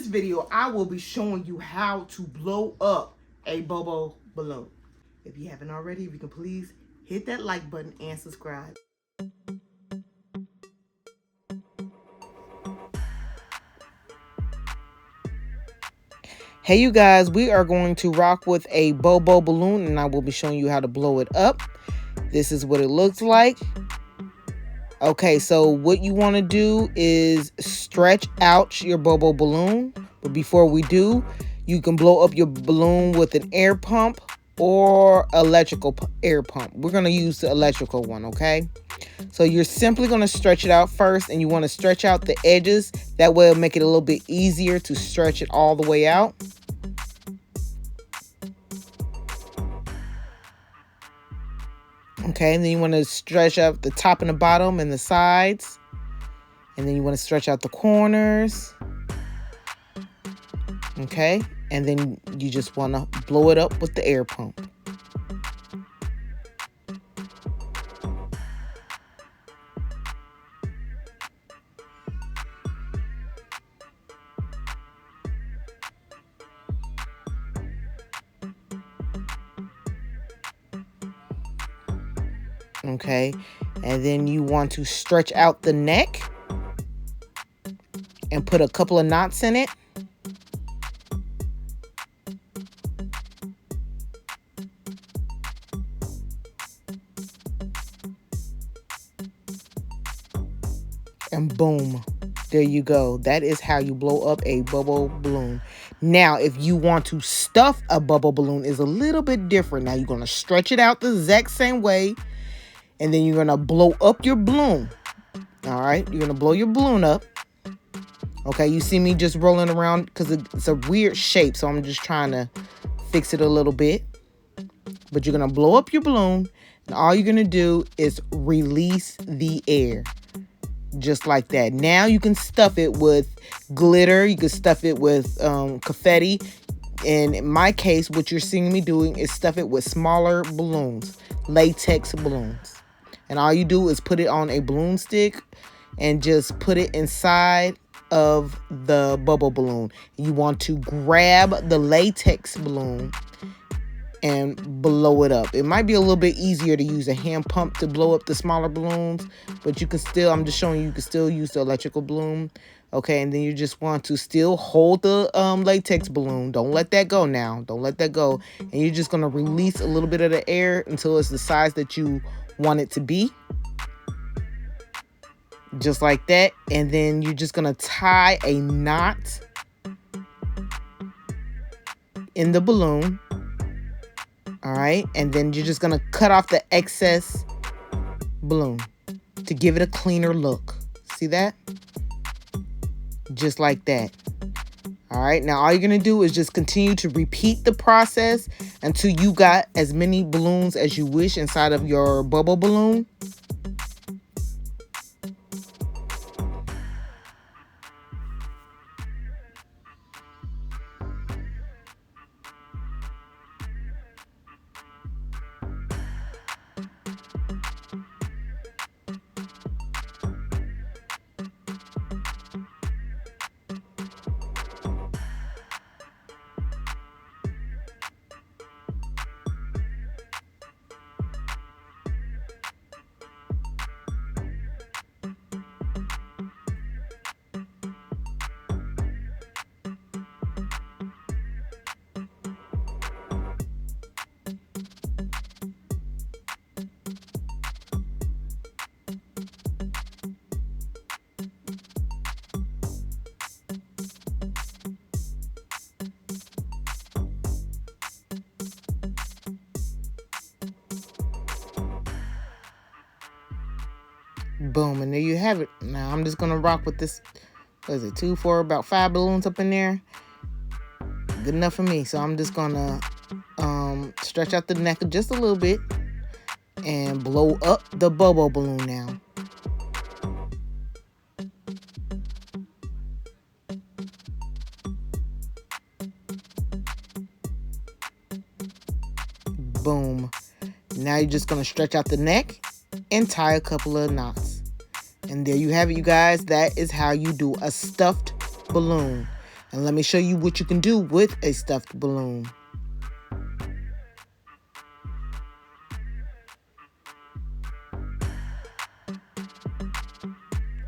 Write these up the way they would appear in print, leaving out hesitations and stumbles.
video, I will be showing you how to blow up a Bobo balloon. If you haven't already, if you can please hit that like button and subscribe. Hey you guys, we are going to rock with a Bobo balloon and I will be showing you how to blow it up. This is what it looks like. Okay, so what you want to do is stretch out your Bobo balloon. But before we do, you can blow up your balloon with an air pump or electrical air pump. We're going to use the electrical one, okay? So you're simply going to stretch it out first, and you want to stretch out the edges. That way it'll make it a little bit easier to stretch it all the way out. Okay, and then you want to stretch out the top and the bottom and the sides. And then you want to stretch out the corners. Okay, and then you just want to blow it up with the air pump. Okay, and then you want to stretch out the neck and put a couple of knots in it. And boom, there you go. That is how you blow up a Bobo balloon. Now, if you want to stuff a Bobo balloon, is a little bit different. Now, you're going to stretch it out the exact same way. And then you're going to blow up your balloon. All right. You're going to blow your balloon up. Okay. You see me just rolling around because it's a weird shape. So I'm just trying to fix it a little bit. But you're going to blow up your balloon. And all you're going to do is release the air. Just like that. Now you can stuff it with glitter. You can stuff it with confetti. And in my case, what you're seeing me doing is stuff it with smaller balloons. Latex balloons. And all you do is put it on a balloon stick and just put it inside of the Bobo balloon. You want to grab the latex balloon and blow it up. It might be a little bit easier to use a hand pump to blow up the smaller balloons, but you can still, I'm just showing you can still use the electrical balloon. Okay, and then you just want to still hold the latex balloon. Don't let that go now. Don't let that go. And you're just going to release a little bit of the air until it's the size that you want it to be. Just like that. And then you're just going to tie a knot in the balloon. All right. And then you're just going to cut off the excess balloon to give it a cleaner look. See that? Just like that. All right. Now, all you're going to do is just continue to repeat the process until you got as many balloons as you wish inside of your Bobo balloon. Boom, and there you have it. Now I'm just gonna rock with this. What is it? 2, 4, about 5 balloons up in there. Good enough for me. So I'm just gonna stretch out the neck just a little bit and blow up the Bobo balloon now. Boom. Now you're just gonna stretch out the neck and tie a couple of knots. And there you have it, you guys. That is how you do a stuffed balloon. And let me show you what you can do with a stuffed balloon.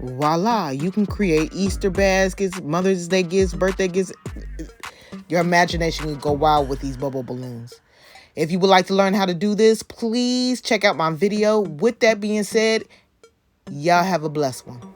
Voila, you can create Easter baskets, Mother's Day gifts, birthday gifts. Your imagination can go wild with these bubble balloons. If you would like to learn how to do this, please check out my video. With that being said, y'all have a blessed one.